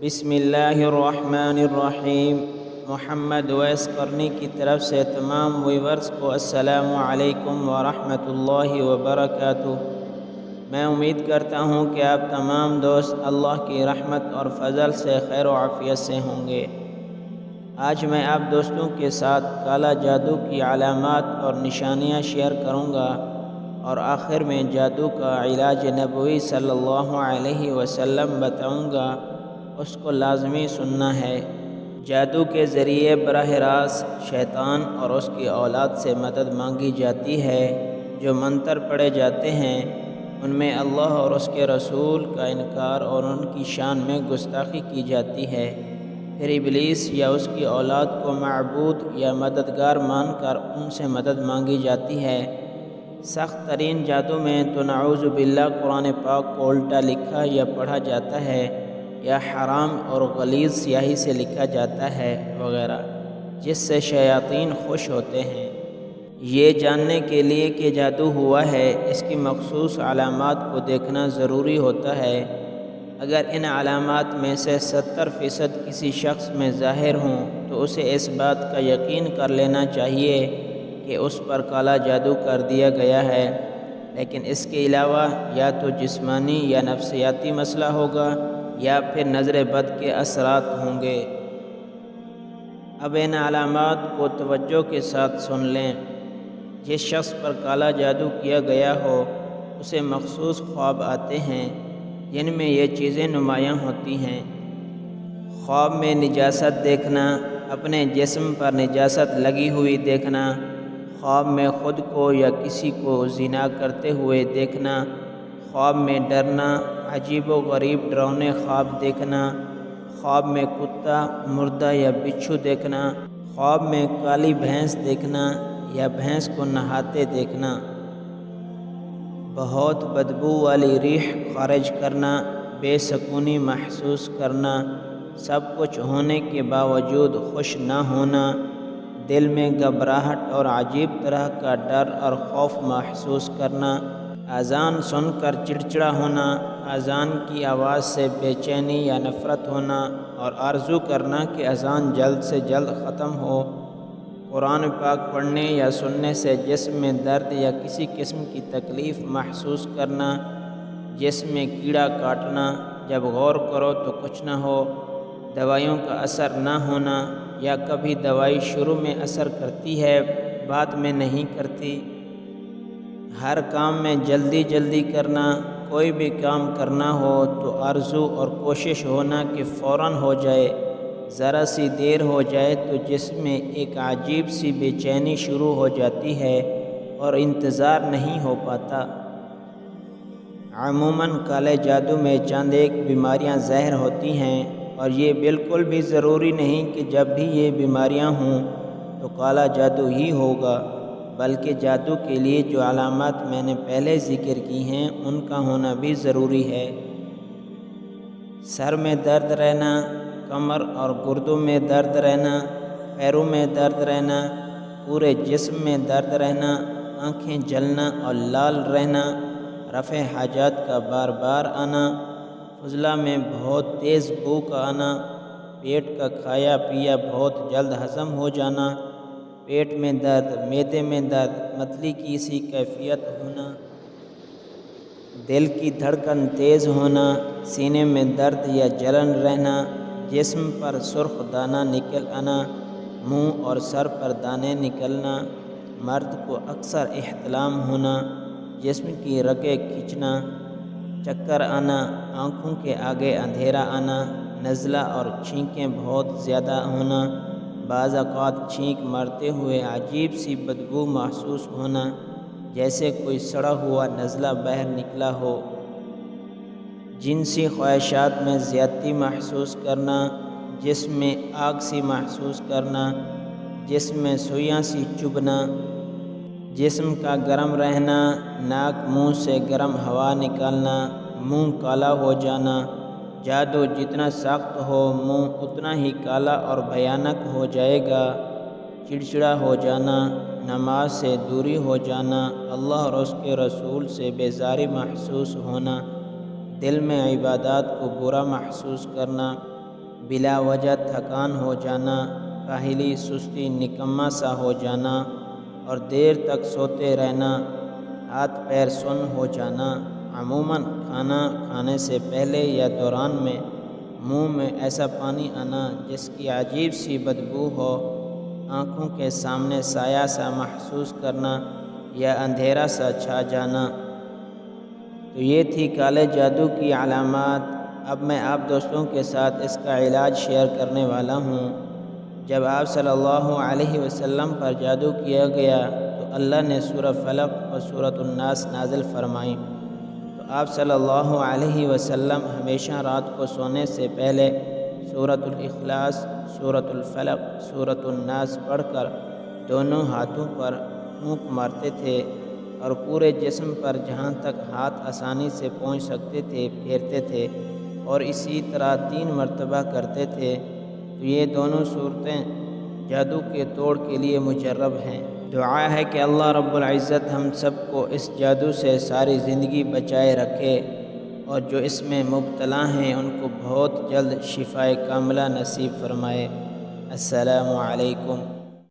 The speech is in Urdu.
بسم اللہ الرحمن الرحیم۔ محمد ویس قرنی کی طرف سے تمام ویورز کو السلام علیکم ورحمۃ اللہ وبرکاتہ۔ میں امید کرتا ہوں کہ آپ تمام دوست اللہ کی رحمت اور فضل سے خیر و عافیت سے ہوں گے۔ آج میں آپ دوستوں کے ساتھ کالا جادو کی علامات اور نشانیاں شیئر کروں گا، اور آخر میں جادو کا علاج نبوی صلی اللہ علیہ وسلم بتاؤں گا، اس کو لازمی سننا ہے۔ جادو کے ذریعے براہ راست شیطان اور اس کی اولاد سے مدد مانگی جاتی ہے۔ جو منتر پڑھے جاتے ہیں ان میں اللہ اور اس کے رسول کا انکار اور ان کی شان میں گستاخی کی جاتی ہے۔ پھر ابلیس یا اس کی اولاد کو معبود یا مددگار مان کر ان سے مدد مانگی جاتی ہے۔ سخت ترین جادو میں تو نعوذ باللہ قرآن پاک کو الٹا لکھا یا پڑھا جاتا ہے، یا حرام اور غلیظ سیاہی سے لکھا جاتا ہے وغیرہ، جس سے شیاطین خوش ہوتے ہیں۔ یہ جاننے کے لیے کہ جادو ہوا ہے، اس کی مخصوص علامات کو دیکھنا ضروری ہوتا ہے۔ اگر ان علامات میں سے 70% کسی شخص میں ظاہر ہوں تو اسے اس بات کا یقین کر لینا چاہیے کہ اس پر کالا جادو کر دیا گیا ہے، لیکن اس کے علاوہ یا تو جسمانی یا نفسیاتی مسئلہ ہوگا یا پھر نظر بد کے اثرات ہوں گے۔ اب ان علامات کو توجہ کے ساتھ سن لیں۔ جس شخص پر کالا جادو کیا گیا ہو اسے مخصوص خواب آتے ہیں جن میں یہ چیزیں نمایاں ہوتی ہیں۔ خواب میں نجاست دیکھنا، اپنے جسم پر نجاست لگی ہوئی دیکھنا، خواب میں خود کو یا کسی کو زنا کرتے ہوئے دیکھنا، خواب میں ڈرنا، عجیب و غریب ڈراؤنے خواب دیکھنا، خواب میں کتا، مردہ یا بچھو دیکھنا، خواب میں کالی بھینس دیکھنا یا بھینس کو نہاتے دیکھنا، بہت بدبو والی ریح خارج کرنا، بے سکونی محسوس کرنا، سب کچھ ہونے کے باوجود خوش نہ ہونا، دل میں گھبراہٹ اور عجیب طرح کا ڈر اور خوف محسوس کرنا، اذان سن کر چڑچڑا ہونا، اذان کی آواز سے بے چینی یا نفرت ہونا اور آرزو کرنا کہ اذان جلد سے جلد ختم ہو، قرآن پاک پڑھنے یا سننے سے جسم میں درد یا کسی قسم کی تکلیف محسوس کرنا، جسم میں کیڑا کاٹنا، جب غور کرو تو کچھ نہ ہو، دوائیوں کا اثر نہ ہونا یا کبھی دوائی شروع میں اثر کرتی ہے بعد میں نہیں کرتی، ہر کام میں جلدی جلدی کرنا، کوئی بھی کام کرنا ہو تو آرزو اور کوشش ہونا کہ فوراً ہو جائے، ذرا سی دیر ہو جائے تو جسم میں ایک عجیب سی بے چینی شروع ہو جاتی ہے اور انتظار نہیں ہو پاتا۔ عموماً کالے جادو میں چند ایک بیماریاں ظاہر ہوتی ہیں، اور یہ بالکل بھی ضروری نہیں کہ جب بھی یہ بیماریاں ہوں تو کالا جادو ہی ہوگا، بلکہ جادو کے لیے جو علامات میں نے پہلے ذکر کی ہیں ان کا ہونا بھی ضروری ہے۔ سر میں درد رہنا، کمر اور گردوں میں درد رہنا، پیروں میں درد رہنا، پورے جسم میں درد رہنا، آنکھیں جلنا اور لال رہنا، رفع حاجات کا بار بار آنا، فضلہ میں بہت تیز بو کا آنا، پیٹ کا کھایا پیا بہت جلد ہضم ہو جانا، پیٹ میں درد، معدے میں درد، متلی کی سی کیفیت ہونا، دل کی دھڑکن تیز ہونا، سینے میں درد یا جلن رہنا، جسم پر سرخ دانہ نکل آنا، منہ اور سر پر دانے نکلنا، مرد کو اکثر احتلام ہونا، جسم کی رگیں کھنچنا، چکر آنا، آنکھوں کے آگے اندھیرا آنا، نزلہ اور چھینکیں بہت زیادہ ہونا، بعض اوقات چھینک مارتے ہوئے عجیب سی بدبو محسوس ہونا جیسے کوئی سڑا ہوا نزلہ باہر نکلا ہو، جنسی خواہشات میں زیادتی محسوس کرنا، جسم میں آگ سی محسوس کرنا، جسم میں سوئیاں سی چبھنا، جسم کا گرم رہنا، ناک منہ سے گرم ہوا نکالنا، منہ کالا ہو جانا، جادو جتنا سخت ہو منہ اتنا ہی کالا اور بھیانک ہو جائے گا، چڑچڑا ہو جانا، نماز سے دوری ہو جانا، اللہ اور اس کے رسول سے بیزاری محسوس ہونا، دل میں عبادات کو برا محسوس کرنا، بلا وجہ تھکان ہو جانا، کاہلی، سستی، نکما سا ہو جانا اور دیر تک سوتے رہنا، ہاتھ پیر سن ہو جانا، عموماً کھانا کھانے سے پہلے یا دوران میں منہ میں ایسا پانی آنا جس کی عجیب سی بدبو ہو، آنکھوں کے سامنے سایہ سا محسوس کرنا یا اندھیرا سا چھا جانا۔ تو یہ تھی کالے جادو کی علامات۔ اب میں آپ دوستوں کے ساتھ اس کا علاج شیئر کرنے والا ہوں۔ جب آپ صلی اللہ علیہ وسلم پر جادو کیا گیا تو اللہ نے سورہ فلق اور سورۃ الناس نازل فرمائیں، تو آپ صلی اللہ علیہ وسلم ہمیشہ رات کو سونے سے پہلے سورۃ الاخلاص، سورۃ الفلق، سورۃ الناس پڑھ کر دونوں ہاتھوں پر پھونک مارتے تھے اور پورے جسم پر جہاں تک ہاتھ آسانی سے پہنچ سکتے تھے پھیرتے تھے اور اسی طرح 3 مرتبہ کرتے تھے۔ تو یہ دونوں صورتیں جادو کے توڑ کے لیے مجرب ہیں۔ دعا ہے کہ اللہ رب العزت ہم سب کو اس جادو سے ساری زندگی بچائے رکھے اور جو اس میں مبتلا ہیں ان کو بہت جلد شفائے کاملہ نصیب فرمائے۔ السلام علیکم۔